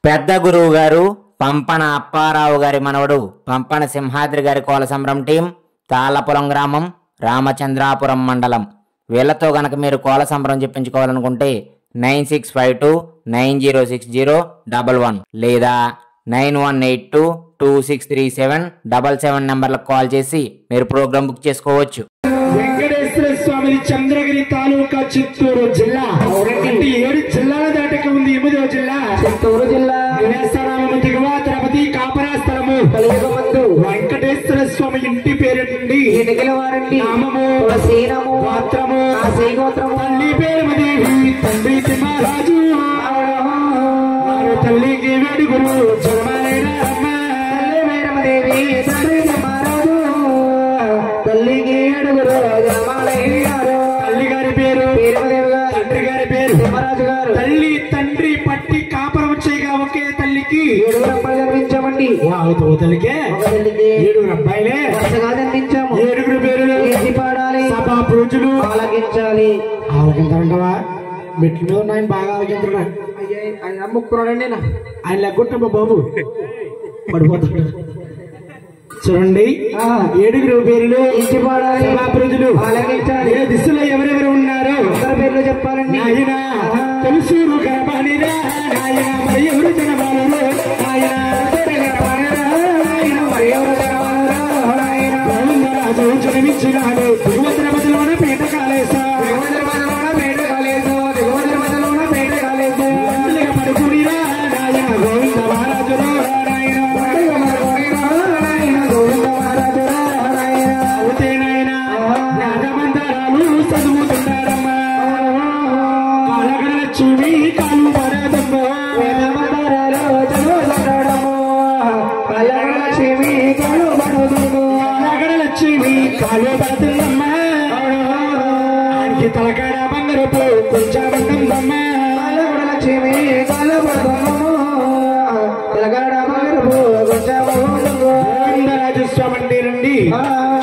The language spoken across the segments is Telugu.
పెద్ద గురువు గారు పంపన అప్పారావు గారి మనవడు పంపన సింహాద్రి గారి కోల సంబరం టీం తాళ్లపురం గ్రామం రామచంద్రాపురం మండలం. వీళ్లతో గనక మీరు కోల సంబరం చెప్పించుకోవాలనుకుంటే 9652906011 లేదా 9182263777 నెంబర్లకు కాల్ చేసి మీరు ప్రోగ్రాం బుక్ చేసుకోవచ్చు. వెంకటేశ్వర స్వామి చంద్రగిరి తాలూకా చిత్తూరు జిల్లా. 7 జిల్లాల దాటిక ఉంది. 8వ జిల్లా చిత్తూరు జిల్లా. గణేశనామము దిగువ తిరుపతి కాపరా స్థలము కలియుగమందు వెంకటేశ్వర స్వామి ఇంటి పేరు నుండి వారండి నామము శ్రీరాము గోత్రము శ్రీగోత్రము తల్లి పేరుమదేవి తండ్రి తిమ్మరాజు తల్లికి వేడుగురు జన్మలైన పేరుమదేవి తండ్రి తిమ్మరాజు తల్లికి ఏడుగురు జన్మలైనారు. తల్లి గారి పేరు పేరుమదేవి గారు, తండ్రి గారి పేరు తిమ్మరాజు గారు. తల్లి తండ్రి పట్టి కాపురం చేయగా ఒకే తల్లికి 7 అబ్బాయిలు జన్మించామండి. తల్లికే 7 అబ్బాయిలే వరుసగా జన్మించాము. 7 పేరులు ఏది పాడాలి, సభా పురుషులు ఆలకించాలి. ఆలకించాలంటవా మెట్ల మీద ఆయన బాగా ఆలకించున్నాడు. ఆయన అమ్ముకున్నాడండి ఆయన లెక్కొట్టమ్మా బాబు పడిపోతాడు. చూడండి 7 పేర్లు ఇంటి పాడాలి, సభా పురుషులు ఆలకించాలి. ఏ దిశలో ఎవరెవరు ఉన్నారు అందరి పేర్లు చెప్పాలండి. ఆయన తెలుసూరు గర్భానిరా ఆయన మరి ఎవరు జనబాలు ఆయన రాజు జన్మించినాడు. దిగువద్రపతిలోన పేట కాలేసా పడుకునిరా నాయన గోవింద మహారాజు నాయన గోవింద మహారాజు అవుతేనాయన రాజమందరాలు చదువుతున్నారమ్మా. కాలగడ లక్ష్మి కాలు పడదమ్మా కాలు పడుతుందమ్మా. ఆయనకి తలకాడ బంగారపు కొంచెం పడుతుందమ్మా. లక్ష్మి కాలు పడుతుందమ్మా తలకాడ బంగారపు కొంచెం గోవిందరాజస్వామి రండి.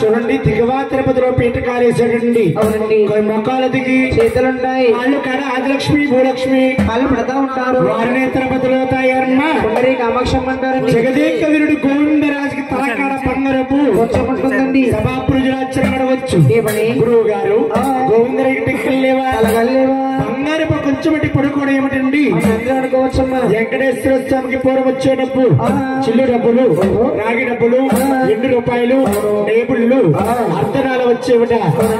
చూడండి దిగువ తిరుపతిలో పీట కాలేసాడండి. అవునండి మొక్కలు దిగి చేతులుంటాయి. వాళ్ళు కాడ ఆదిలక్ష్మి భూలక్ష్మి వాళ్ళు పడతా ఉంటారు. వారినే తిరుపతిలో తాయారమ్మ కొందరి కామాక్షమ్మ అంటారండి. జగదేక వీరుడు గోవిందరాజుకి తలకాడ బంగారపు కొంచెం ఉంటుందండి. సభాపురుజులాచరణవచ్చు. గురువు గారు గోవిందరాజుకి టిక్కలేవా అలాగలేవా బంగారపు కొంచెం పడుకోవడం ఏమిటండి అనుకోవచ్చమ్మా. వెంకటేశ్వర స్వామికి పూర్వం వచ్చే డబ్బు చిల్లు డబ్బులు, రాగి డబ్బులు, 2 రూపాయలు, టేబుళ్లు అర్ధనాలు వచ్చేవిట.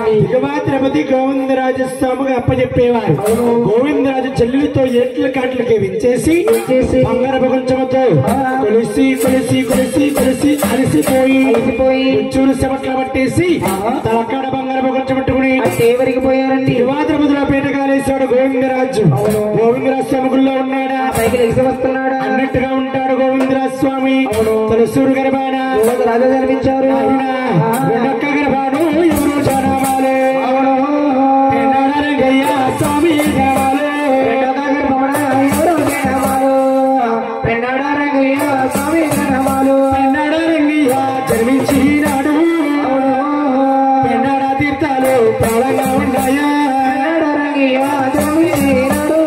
దిగువ తిరుపతి గోవిందరాజస్వామికి అప్పచెప్పేవారు. గోవిందరాజు చెల్లెలతో ఏట్ల కాట్లకి వించేసి బంగారపు కొంచెంతో కొలిసి కొలిసి కొలిసి కొలిసి అలసిపోయి చూరు చెమట్ల పట్టేసి తలకాడ బంగారపు కొంచెం పట్టుకుని ఎవరికి పోయారండి. దిగువ తిరుపతిలో పీట కాలేశాడు గోవిందరాజు. గోవిందరాజు స్వామి గుళ్ళో ఉన్నాడా పైకి తెలిసి వస్తున్నాడా అన్నట్టుగా ఉంటాడు గోవిందరాజు స్వామి. తలసూరు గర్భాన రాజా జన్మించారు. వెనక్క గర్భాను ఎవరు జనవాలే రంగయ్య స్వామి జనవాలే పెన్నాడ రంగయ్య స్వామి జనవాలు. పెన్నాడ రంగయ్య జన్మించినాడు. పెన్నాడ తీర్థాలు ప్రాణంగా ఉన్నాయా. రంగయ్య జన్మించినాడు.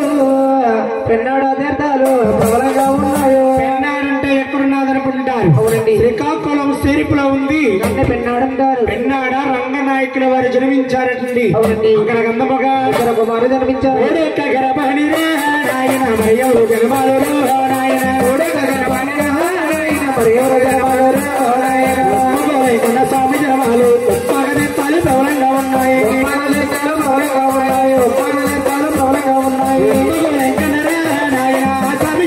పెన్నాడ తీర్థాలు ప్రబలంగా ఉన్నాయి. పెన్నాడంటే ఎక్కడున్నదనుకుంటారు. అవునండి శ్రీకాకుళం సేరిపులో ఉంది. అంటే పెన్నాడంటారు. పెన్నాడ రంగనాయకుల వారు జన్మించారటండి. అక్కడ గంధముగా కుమారు జన్మించారు. ఆయన మరి ఎవరు జన్మాలు నాయన మరి ఎవరు జన్మాలు నాయన స్వామి జన్మాలు తల్లి ప్రబలంగా ఉన్నాయి. ప్రబలంగా ఉన్నాయి నాయన స్వామి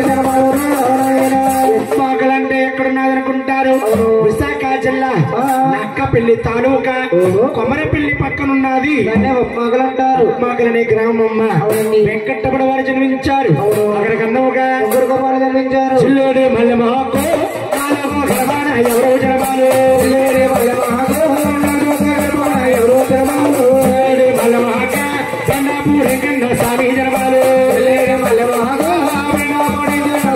జన్మాలు ఉప్పాకలంటే ఎక్కడున్నదనుకుంటారు. విశాఖ జిల్లా నక్కపల్లి తాలూకా కొమరపల్లి పక్కనున్నది. ఉప్మాకలంటారు. ఉప్మాకలనే గ్రామమ్మ. వెంకటపడి వారు జన్మించారు. అక్కడ కన్నముగా కుమారు జన్మించారు. చిల్లోడి మల్లె మహాకు ఎవరో జనమాలు ఎవరో జనమాలు మల్ల మహాక కన్నాపూడి కన్న స్వామి జనమాలు మల్ల మహాకు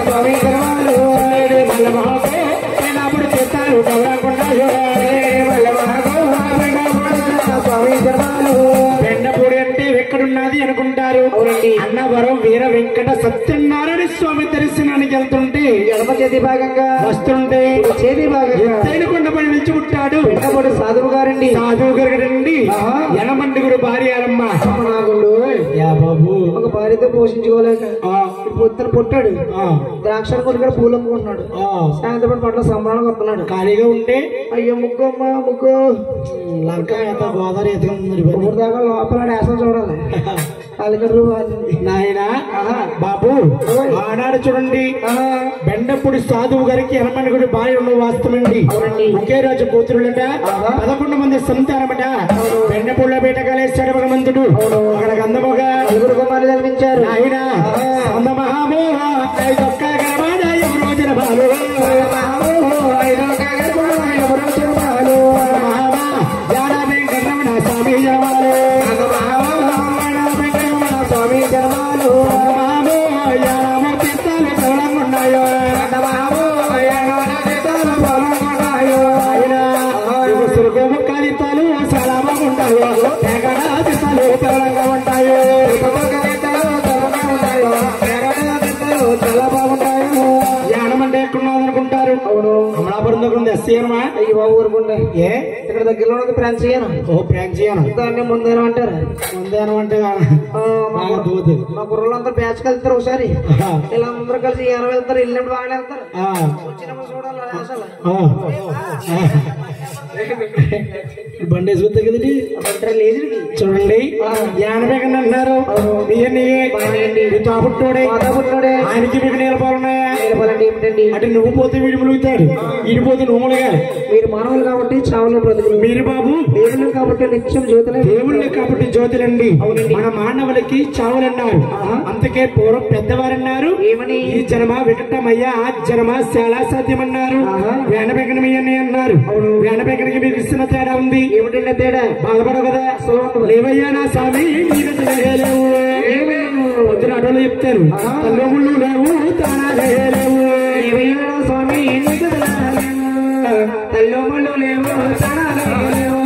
స్వామి జనమాలు మల్ల మహాకు కన్నాపుడు చేస్తారు కవరకుండా మల్ల మహాకు స్వామి జనమాలు. పెండపూడి అంటే ఎక్కడున్నది అనుకుంటారు. అన్నవరం వీర వెంకట సత్యనారాయణ స్వామి దర్శనానికి వెళ్తుంటే ఎడమ చేతి భాగంగా వస్తుంటే చేతి భాగంగా కొండపడి నిలిచి ఉంటాడు సాధువు గారండి. సాధువు గారండి యనమండుగురు భార్య బాబు ఒక భార్యతో పోషించుకోలేక పొద్దున పుట్టాడు. ద్రాక్ష కొడుకు పూలు అమ్ముకుంటున్నాడు. సాయంత్రం పట్ల సంబరానికి వస్తున్నాడు. ఖాళీగా ఉంటే అయ్యో ముగ్గమ్మ ముగ్గు లంక గోదావరి ఎత్తుకుంది దాకా లోపల నేసం చూడాలి. నాయన బాబు ఆనాడు చూడండి బెండపూడి సాధువు గారికి యనమండుగురు భార్య ఉన్న వాస్తవండి. ఒకే రాజు కూతురులట 11 మంది సంతానమట. బెండపూడిలో బీటకాలేస్తాడు భగవంతుడు. అక్కడ గంధముగా 5 కుమారులు జన్మించారు. ఆయన మహామోహ రోజున బాలు స్వామి జనమాలు స్వామి జనమాలు ఉన్నాయో సురగము కాలితాలు చాలా బాగుంటాయో తెగడాలు తెలంగా ఉంటాయో చాలా బాగుంటాయో. యానమంటే ఎక్కడున్నది అనుకుంటారు. అవును అమలాపురం దగ్గర ఉంది. ఎస్సీనమా అయ్యి బాబు ఊరుకుండే ఏ ఇక్కడ దగ్గరలో ఉన్నది ప్రాంచీయనం. ఓ ప్రాంచీయనం దాన్ని ముందేనం అంటారు. ముందేనం అంటే మా కుర్రలందరూ బ్యాచ్ వెళ్తారు. ఒకసారి వీళ్ళందరూ కలిసి ఎవరు వెళ్తారు. వెళ్ళినప్పుడు బాగానే వెళ్తారు. వచ్చినప్పుడు చూడాలి అసలు బండి వేసుకొస్తా కదండి. లేదు చూడండి యానబే కన్నా అన్నారు. తాపుట్టుడే ఆయనకి మీకు నేలపాలున్నాయా? అంటే నువ్వు పోతే వీడు ములుగుతాడు, ఈడిపోతే నువ్వు ములుగా. మీరు మానవులు కాబట్టి చావులు బ్రతుకులు. మీరు బాబు దేవుళ్ళు కాబట్టి నిత్యం జ్యోతులు. దేవుళ్ళు కాబట్టి జ్యోతులండి. మన మానవులకి చావులన్నారు. అందుకే పూర్వం పెద్దవారన్నారు ఏమని ఈ జన్మ వికటమయ్యా ఆ జన్మ చాలా సాధ్యమన్నారు. వేనబెగనమయ్యని అన్నారు. వేనబెగనకి మీకు ఇస్తున్న తేడా ఉంది. ఏమిటంటే తేడా? బాధపడవు కదా. లేవయ్యా నా స్వామి పొద్దున అటోలో చెప్తారు తల్లోముళ్ళు లేవు తానాలే లేవు. లేవయ్యా స్వామి తల్లోముళ్ళు లేవు తానాలే లేవు.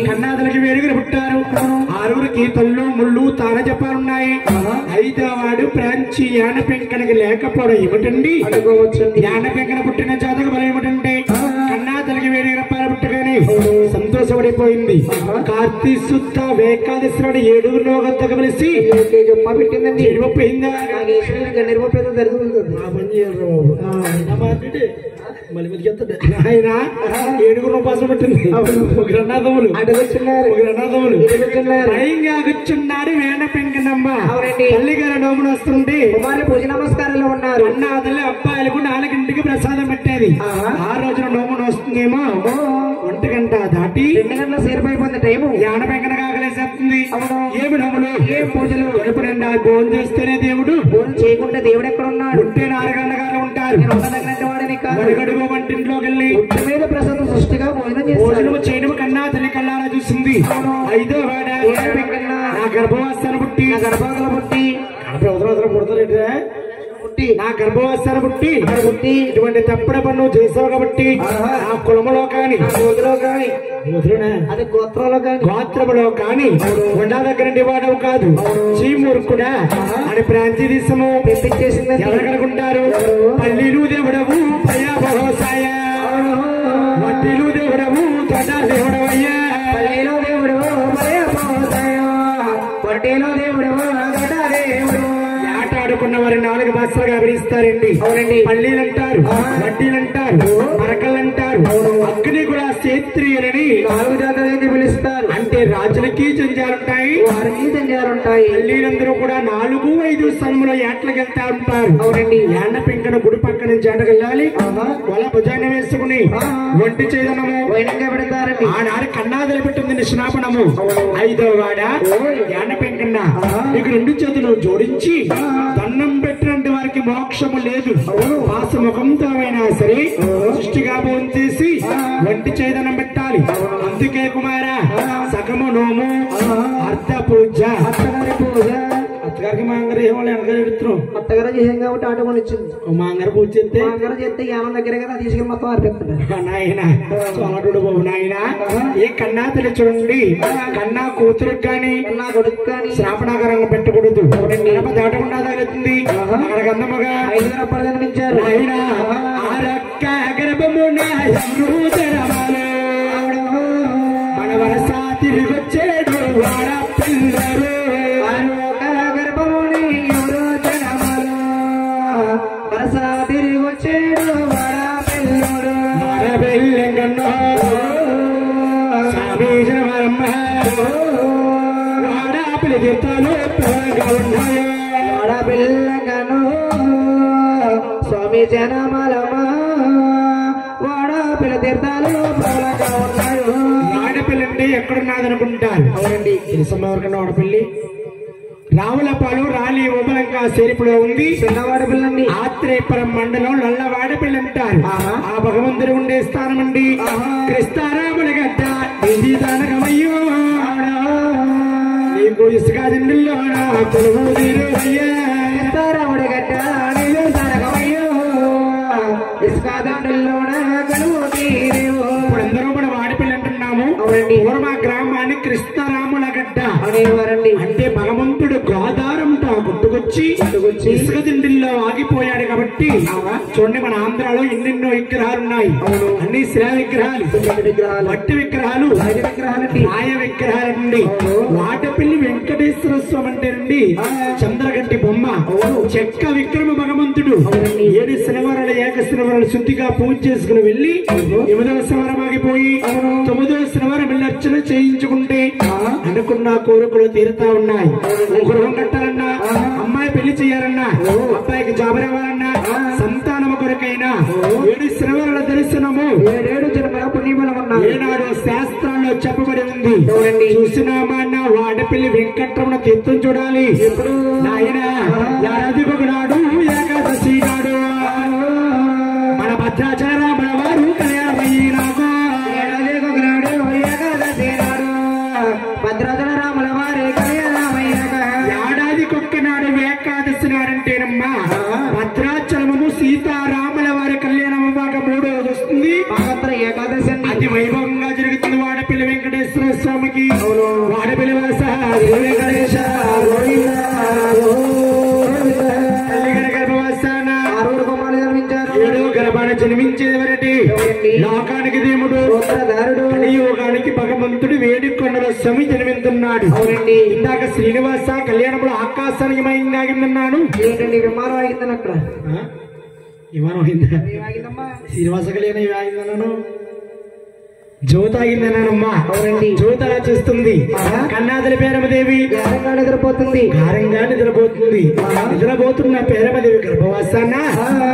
కన్నాదులకి వేడుకలు పుట్టారు. 6 తల్లు ముళ్ళు తాన జపాలున్నాయి. 5వ వాడు ప్రాంచి యానపెంకనకి లేకపోవడం ఏమిటండి? యానపెంకన పుట్టిన జాతక బలం ఏమిటంటే కన్నాదులకి వేడుకల పాల పుట్టగానే సంతోషపడిపోయింది. కార్తీ శుద్ధ ఏకాదశి నాడు 7 గంటకు కలిసి పెట్టిందండి. ఎడిపోయిందా? ఆయన 7 ఉపాసం పెట్టింది. గ్రనాథములు కూర్చున్నారు. వేణ పెంకనమ్మ తల్లిగారు నోమును వస్తుంటే కుమారి పూజ నమస్కారంలో ఉన్నారు. అన్నాదులు అబ్బాయిలకు 4 ప్రసాదం పెట్టేది. ఆ రోజున నోమును వస్తుందేమో 1 గంట దాటి 2 గంటల సేరిపోయిపోయింది టైం. యాన పెంకన కాకలేసేస్తుంది. ఏమి నోములు ఏం పూజలు ఎప్పుడు భోజనం చేస్తేనే దేవుడు. భోజనం చేయకుండా దేవుడు ఎక్కడ ఉన్నాడు? ఉంటే 4 గంటలు ఉంటారు. అడుగడుగు వంటింట్లోకి వెళ్ళి మీద ప్రసాదం సృష్టిగా భోజనం చేయడం కన్నా తల్లి కల్లారా చూసింది. 5వ వాడ నా గర్భవాసాన్ని పుట్టి నా గర్భవాసాన్ని పుట్టి ఇటువంటి తప్పుడు పన్ను చేసావు కాబట్టి ఆ కులములో కాని అది గోత్రములో కాని కొండా దగ్గర వాడవు కాదు. చీమూర్కుడా అని ప్రాంతీ దేశము పెంపించేసింది. ఎవరనుకుంటారు? పల్లీలు దేవుడవు పయా బహోసాయ మట్టిలు దేవుడవు తొడ దేవుడవయ్యా. పల్లీలు దేవుడవు పయా బహోసాయ వడ్డీలో దేవుడవు తొడ దేవుడు. ఆట ఆడుకున్న వారి 4 భాషలుగా వివరిస్తారండి. అవునండి. పల్లీలు అంటారు, వడ్డీలు అంటారు, మరకలు అంటారు. అగ్ని కూడా క్షేత్రియులని 4 జాతులకి పిలుస్తారు. అంటే రాజులకి జంజాలుంటాయి, వారికి జంజాలుంటాయి. పల్లీలందరూ కూడా 4, 5 స్థలములో ఏట్లకి వెళ్తా ఉంటారు. అవునండి. యాన పెంకన గుడి పక్కన జాటకెళ్ళాలి. వాళ్ళ భుజాన్ని వేసుకుని ఒంటి చేదనము వైనంగా పెడతారండి. ఆనాడు కన్నాదలు పెట్టింది నిష్ణాపనము. 5వ వాడ యాన పెంకన్న మీకు 2 చేతులు జోడించి దండం పెట్టినట్టు వారికి మోక్షము లేదు. పాసముఖంతో అయినా సరే సృష్టిగా భోజనం చేసి వంటి చేదనం పెట్టాలి. అందుకే కుమారా సగము నోము అర్ధ పూజ. అత్తగారికి మా అంగారు ఏమో వెనకాడుతున్నాం. అత్తగారు చేసాం కాబట్టి ఆట కొని ఇచ్చింది. మా అంగారు పూజ చేస్తే మా అంగారు చేస్తే యానం దగ్గరే కదా తీసుకెళ్ళి మొత్తం అర్పిస్తున్నాడు. నాయన చోటుడు బాబు నాయన ఏ కన్నా తల్లి చూడండి, కన్నా కూతురుకి కానీ కన్నా కొడుకు కానీ శ్రాపణాకరంగా పెట్టకూడదు. దాటకుండా తగులుతుంది. అక్కడికి అందముగా 5 రూపాయలు కనిపించారు. ఆయన ఆరక్క గర్భమున మన వరస తిరిగొచ్చేడు వాడ పిల్లరు గర్భముని వరస తిరిగొచ్చేడు వాడ పిల్లరు వెళ్ళంగన్నో సామీజనమరమ్మ వాడాపిల్లి తీర్థాలు ఉన్నాయి. వాడపిల్లగను స్వామి జనమలమ్మ వాడాపిల్ల తీర్థాలు ఉన్నాయి. వాడపిల్లి అంటే ఎక్కడున్నదనుకుంటారు. అవునండి తెలుసమ్మ ఎవరికన్నా వాడపిల్లి రావులపాలు రాలి ఉబలంక సేరిపులో ఉంది. చిన్నవాడపిల్లండి ఆత్రేయపురం మండలం లల్లవాడపిల్లి అంటారు. ఆ భగవంతుడు ఉండే స్థానం అండి. క్రిస్తారాముల గడ్డ నిధిదానకమయ్యో నీకు ఇసుక దిండుల్లో కొలువు తీరువయ్యా. క్రిస్తారాముడి గడ్డ నిధిదానకమయ్యో ఇసుక దిండుల్లో కొలువు తీరు. అందరూ కూడా వాడపిల్లి అంటున్నాము. పూర్వ గ్రామాన్ని కృష్ణరాముల గడ్డ అనేవారండి. అంటే భగవంతుడు గోదారంతో కొట్టుకొచ్చి ఇసుక దిండిల్లో ఆగిపోయాడు కాబట్టి చూడండి మన ఆంధ్రాలో ఎన్నెన్నో విగ్రహాలు ఉన్నాయి. అన్ని శిలా విగ్రహాలు, మట్టి విగ్రహాలు, రాయ విగ్రహాలండి. వాటపల్లి వెంకటేశ్వర స్వామి అంటేనండి చంద్రగంటి బొమ్మ చెక్క విక్రమ భగవంతుడు. 7 శనివారాలు ఏక శనివారాలు శుద్ధిగా పూజ చేసుకుని వెళ్లి 8వ శనివారం ఆగిపోయి 9వ శనివారం వెళ్ళి అర్చన చేయించుకుంటే అనుకున్న కోరికలు తీరుతా ఉన్నాయి. గృహం కట్టాలన్నా, అమ్మాయి పెళ్లి చేయాలన్నా, అబ్బాయికి జాబ్ రావాలన్నా, సంతానము కొరకైనా 7 శనివారాల దర్శనము 7 జన్మల పుణ్యమన్నా ఏనాడు శాస్త్రాల్లో చెప్పబడి ఉంది. చూసినామా అన్న వాడపల్లి వెంకటరమణ తీర్థం చూడాలి. ఎప్పుడు నాయన ఏడాదికి ఒకనాడు ఏకాదశి నాడు మన భద్రాచారామణ వారు కళ్యాణమయ్యినాకు ఏడాదికి ఒకనాడు ఏకాదశి నాడు భద్రాచల రాముల వారి కళ్యాణమయ్యాక ఏడాదికి ఒక్కనాడు ఏకాదశి నాడంటేనమ్మా భద్రాచలము సీతారాముల వారి కళ్యాణం అవ్వక 3వ రోజు వస్తుంది. ఏకాదశి అతి వైభవంగా జరుగుతుంది వాడపల్లి వెంకటేశ్వర స్వామికి. వాడపల్లి వాస వెంకటేశ గర్భవాసాన 6 కుమారులు జన్మించారు. 7వ గర్భాన జన్మించేవరటి లోకానికి దేవుడు కలియుగానికి భగవంతుడు వేడుకొండల స్వామి జన్మిస్తున్నాడు. ఇందాక శ్రీనివాస కళ్యాణంలో ఆకాశానికి మయంగాగిందన్నాడు. ఏంటండి విమానం ఆగిందని అక్కడ విమానం అయిందా? శ్రీనివాస కళ్యాణం ఆగిందన్నాను. జ్యోతి ఆగిందన్నానమ్మా. అవునండి జ్యోతి అలా చేస్తుంది. కన్నాదల పేరమదేవి గారంగా నిద్రపోతుంది. నిద్రపోతున్న పేరమదేవి గర్భవాసాన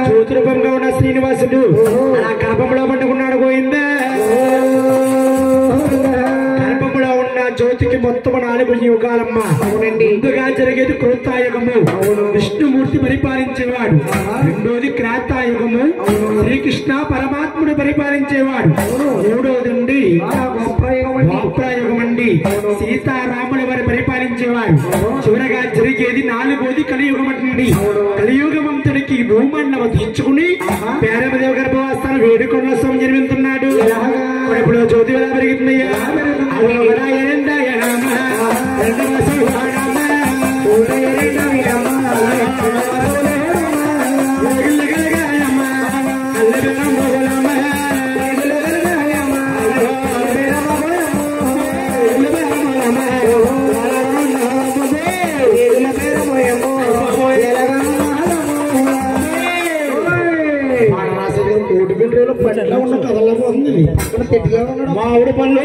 జ్యోతి రూపంగా ఉన్న శ్రీనివాసుడు అలా గర్భంలో పట్టుకున్నాడు. పోయిందా గర్భంలో ఉన్న జ్యోతికి మొత్తం 4 యుగాలమ్మ. అవునండి ముందుగా జరిగేది కృతాయుగము, విష్ణుమూర్తి పరిపాలించేవాడు. రెండోది క్రాతాయుగము, శ్రీకృష్ణ పరమాత్ముడు పరిపాలించేవాడు. మూడోది ద్వాపరయుగం అండి, సీతారాముల వారి పరిపాలించేవాడు. చివరగా జరిగేది 4వది కలియుగం అండి. కలియుగమంతుడికి భూమండలం తీర్చుకుని పేరమదేవ గర్భవాసాలు వేడుకొండల స్వామి జన్మిస్తున్నాడు. ఇప్పుడు జ్యోతి ఎలా పెరుగుతున్నాయా? మా ఆవిడ పనులు